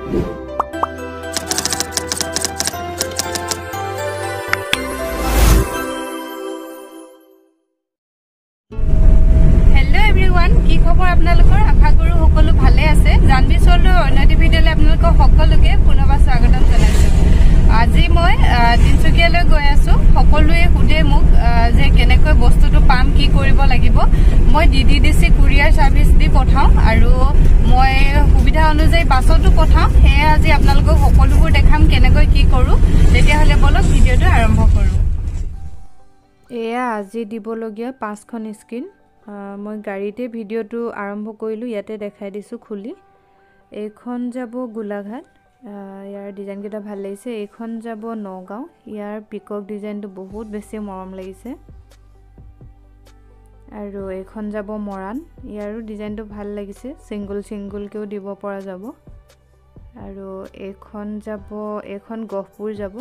কি খবৰ আপোনালোকৰ আশা কৰো সকলো ভালে আছে জানবি চলো অনতি ভিডিঅলে আপোনালোকক সকলোকে পুনৰবাৰ স্বাগতম জনাইছো আজি মই তিনচুকীয়ালৈ গৈ আছো সকলোৱে খুদে মোক যে কেনেকৈ বস্তুটো পাম কি কৰিব লাগিব মই ডিডিডিসি কুৰিয়াৰ সাৰ্ভিস দি পঠাও আৰু মই সুবিধা অনুযায়ী বাছতো পঠাও হে আজি আপোনালোকক সকলোবোৰ দেখাম কেনেকৈ কি কৰো তেতিয়া হলে বলক ভিডিঅটো আৰম্ভ কৰো এয়া আজি দিবলগীয়া 5খন স্ক্ৰিন মই গাড়ীতে ভিডিঅটো আৰম্ভ কৰিলো ইয়াতে দেখাই দিছো খুলি এইখন যাব গোলাঘাট ইয়াৰ ডিজাইন কেটা ভাল লাগিছে এইখন যাব নগাঁও ইয়াৰ পিকক ডিজাইনটো বহুত বেছি মৰম লাগিছে আৰু এইখন যাব মৰাণ ইয়াৰো ডিজাইনটো ভাল লাগিছে সিঙ্গল কেও দিব পৰা যাব আৰু এইখন গহপুৰ যাব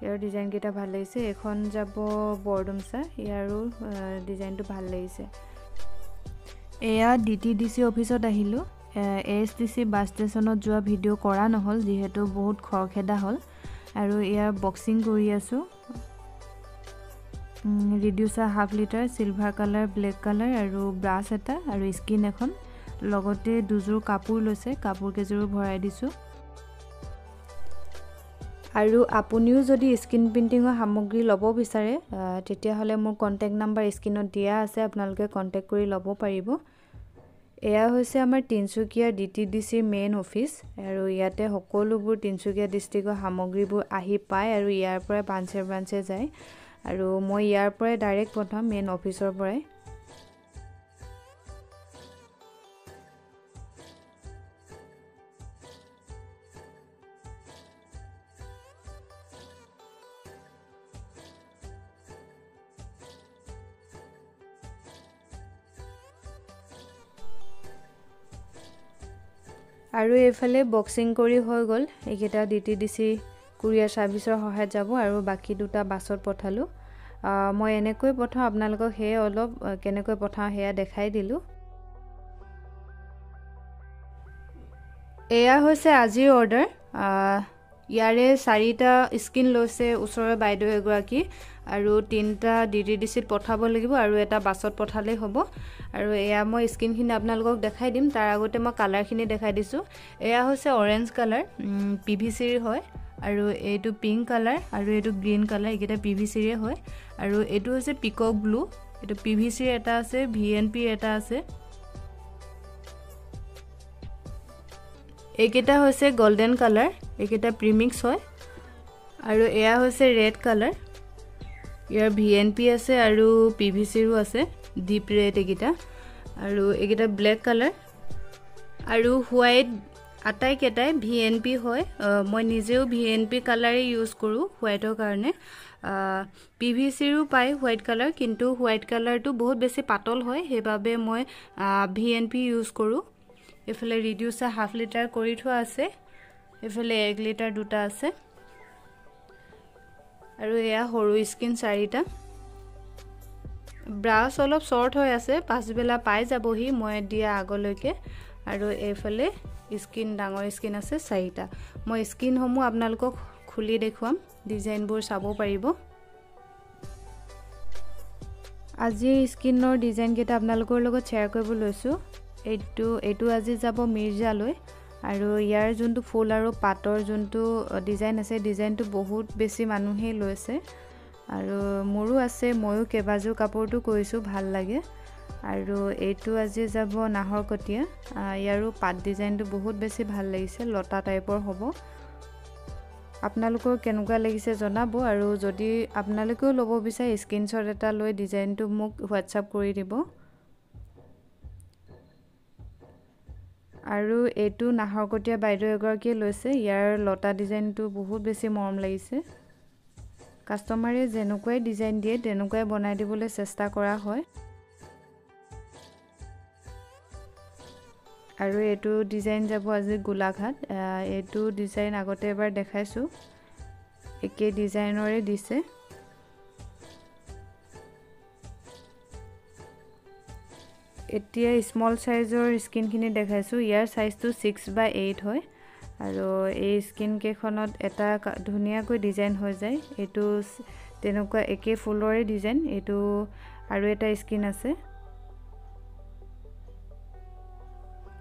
ইয়াৰ ডিজাইন কেটা ভাল লাগিছে এখন যাব বৰডুমসা ইয়াৰো ডিজাইনটো ভাল লাগিছে এয়া ডিটিডিসি অফিসত আহিলো এএসটিসি বাস ষ্টেচনত যোৱা ভিডিও কৰা নহল যেহেতু বহুত খৰখেদা হল আৰু ইয়াৰ বক্সিং কৰি আছো reducer half litre silver colour black colour আৰু ব্ৰাছ এটা আৰু স্কিন এখন লগতে দুজোৰ কাপোৰ লৈছে কাপোৰ কেজোৰ ভৰাই দিছো আৰু আপুনিও যদি স্ক্ৰিন প্ৰিন্টিংৰ সামগ্ৰী লব বিচাৰে তেতিয়া হলে মোৰ কন্টাক্ট নাম্বাৰ স্ক্ৰিনত দিয়া আছে আপোনালোকে কন্টাক্ট কৰি লব পাৰিব এয়া হৈছে আমাৰ তিনচুকীয়া ডিটিডিসি মেইন অফিস আৰু ইয়াতে সকলোবোৰ তিনচুকীয়া ডিস্ট্ৰিক্টৰ সামগ্ৰীবোৰ আহি পায় আৰু ইয়াৰ পৰা ব্ৰাঞ্চে যায় আৰু মই ইয়াৰ পৰা ডাইৰেক্ট পঠাম মেইন অফিসৰ পৰা আৰু এফালে বক্সিং কৰি হৈ গল এইকেটা ডিটিডিসি কুৰিয়াৰ সাৰ্ভিসৰ সহায়ত যাব আৰু বাকি দুটা বাছত পঠালো মই এনেকৈ পঠাও আপোনালোকক হে অলপ কেনেকৈ পঠাও হেয়া দেখাই দিলো এয়া হৈছে আজিৰ অৰ্ডাৰ ইয়াৰে 4টা স্ক্ৰিন লৈছে ওচৰৰ বাইদেউ এগৰাকী আৰু 3টা ডিটিডিসিত পঠাব লাগিব আৰু এটা বাছত পঠালে হ'ব আৰু এয়া মই স্ক্ৰিনখিনি আপোনালোকক দেখাই দিম তাৰ আগতে মই কালাৰখিনি দেখাই দিছো এয়া হৈছে অৰেঞ্জ কালাৰ পিভিসিৰ হয় আৰু এইটো পিংক কালাৰ আৰু এইটো গ্ৰীন কালাৰ এইকেটা পিভিসিৰ হয় আৰু এইটো হৈছে পিকক ব্লু এইটো পিভিসিৰ এটা আছে ভিএনপি এটা আছে এইকেটা হৈছে গোল্ডেন কালাৰ এইকেটা প্ৰিমিক্স হয় আৰু এয়া হৈছে ৰেড কালাৰ ইয়াৰ ভিএনপি আছে আৰু পিভিসিৰো আছে ডিপ ৰেড এইকেটা আৰু এইকেটা ব্লেক কালাৰ আৰু হোৱাইট আটাইকেটাই ভিএনপি হয় মই নিজেও ভিএনপি কালাৰে ইউজ কৰো হোৱাইটৰ কাৰণে পিভিসিৰো পাই হোৱাইট কালাৰ কিন্তু হোৱাইট কালাৰটো বহুত বেছি পাতল হয় হেবাবে মই ভিএনপি ইউজ কৰো এফালে ৰিডিউসাৰ হাফ লিটাৰ কৰি থোৱা আছে এফালে 1 লিটাৰ দুটা আছে আৰু এয়া সৰু স্ক্ৰিন 4টা ব্ৰাছ অলপ শৰ্ট হৈ আছে পাছবেলা পাই যাবহি মই দিয়া আগলৈকে আৰু এফালে স্ক্ৰিন ডাঙৰ স্ক্ৰিন আছে 4টা মই স্ক্ৰিন সমূহ আপোনালোকক খুলি দেখুৱাম ডিজাইনবোৰ চাব পাৰিব আজি স্ক্ৰিনৰ ডিজাইন কেটা আপোনালোকৰ লগত শেয়াৰ কৰিব লৈছো এইটো আজি যাব মিৰ্জালৈ আৰু ইয়াৰ যোনটো ফুল আৰু পাতৰ যোনটো ডিজাইন আছে ডিজাইনটো বহুত বেছি মানুহে লৈছে আৰু মোৰো আছে ময়ো কেবাজো কাপোৰটো কৰিছো ভাল লাগে আৰু এইটো আজি যাব নাহৰকটীয়া ইয়াৰো পাত ডিজাইনটো বহুত বেছি ভাল লাগিছে লতা টাইপৰ হ'ব আপোনালোকৰ কেনেকুৱা লাগিছে জনাব আৰু যদি আপোনালোকেও ল'ব বিচাৰে স্ক্ৰিনশ্বট এটা লৈ ডিজাইনটো মোক হোৱাটছআপ কৰি দিব আৰু এইটো নাহৰকটীয়া বাইদেউ এগৰাকীয়ে লৈছে ইয়াৰ লতা ডিজাইনটো বহুত বেছি মৰম লাগিছে কাস্টমাৰে যেনেকৈ ডিজাইন দিয়ে তেনেকৈ বনাই দিবলৈ চেষ্টা কৰা হয় আৰু এইটো ডিজাইন যাব আজি গোলাঘাট এইটো ডিজাইন আগতে এবাৰ দেখাইছো একে ডিজাইনৰে দিছে এতিয়া স্মল সাইজৰ স্কিনখিনি দেখাইছো ইয়াৰ সাইজটো 6/8 হয় আৰু এই স্কিন কেখনত এটা ধুনীয়াকৈ ডিজাইন হৈ যায় এটো তেনেকুৱা একে ফুলৰে ডিজাইন এটো আৰু এটা স্কিন আছে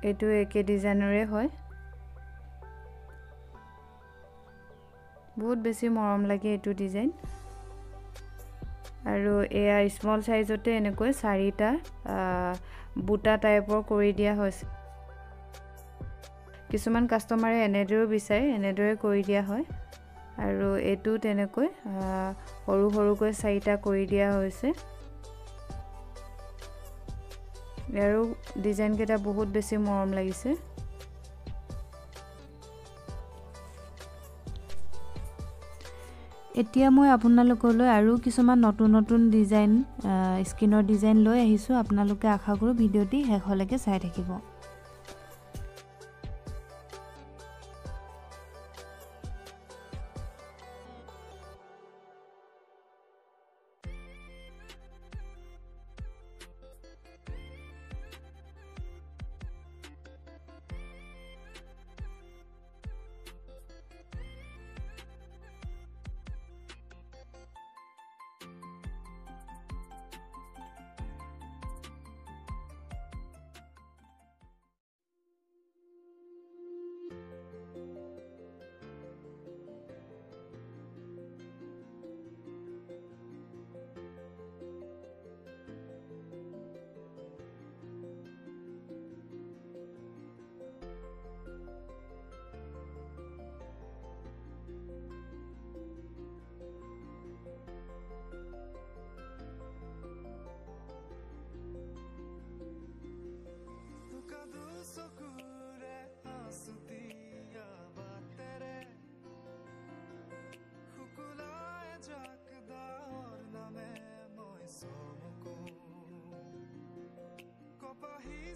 এটো একে ডিজাইনৰে হয় বহুত বেছি মৰম লাগে এটো ডিজাইন আৰু এয়া স্মল সাইজতে এনেকৈ চাৰিটা বুটা টাইপৰ কৰি দিয়া হৈছে কিছুমান কাস্টমাৰে এনেদৰে বিচাৰে এনেদৰে কৰি দিয়া হয় আৰু এটো তেনেকৈ সৰু সৰুকৈ চাৰিটা কৰি দিয়া হৈছে আৰু ডিজাইন কেটা বহুত বেছি মৰম লাগিছে এতিয়া মই আপোনালোকলৈ আৰু কিছুমান নতুন নতুন ডিজাইন স্কিনৰ ডিজাইন লৈ আহিছো আপোনালোকে আশা কৰো ভিডিওটি শেষলৈকে চাই থাকিব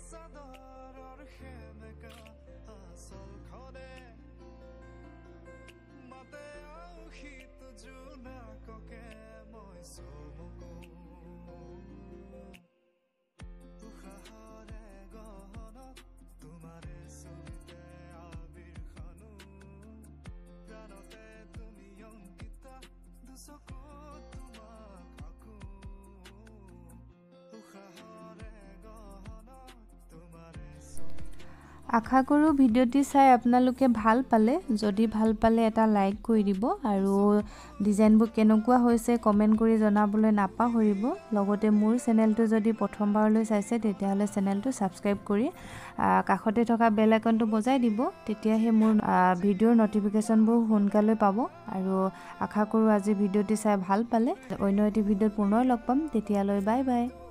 Sadar khemeka asal khone mate au hit juna koke moi somuko ukhare gohona tumare sumite abir khanu pranote tumi yonkita dusoko tumak aku ukhare আশা কৰো ভিডিওটি চাই আপোনালোকে ভাল পালে যদি ভাল পালে এটা লাইক কৰি দিব আৰু ডিজাইনবোৰ কেনেকুৱা হৈছে কমেন্ট কৰি জনাবলৈ নাপাহৰিব লগতে মোৰ চেনেলটো যদি প্ৰথমবাৰলৈ চাইছে তেতিয়াহলে চেনেলটো সাবস্ক্ৰাইব কৰি কাষতে থকা বেল আইকনটো বজাই দিব তেতিয়াহে মোৰ ভিডিওৰ নটিফিকেশনবোৰ সোনকালে পাব আৰু আশা কৰো আজি ভিডিওটি চাই ভাল পালে অন্য এটি ভিডিওত পুনৰ লগ পাম তেতিয়ালৈ বাই বাই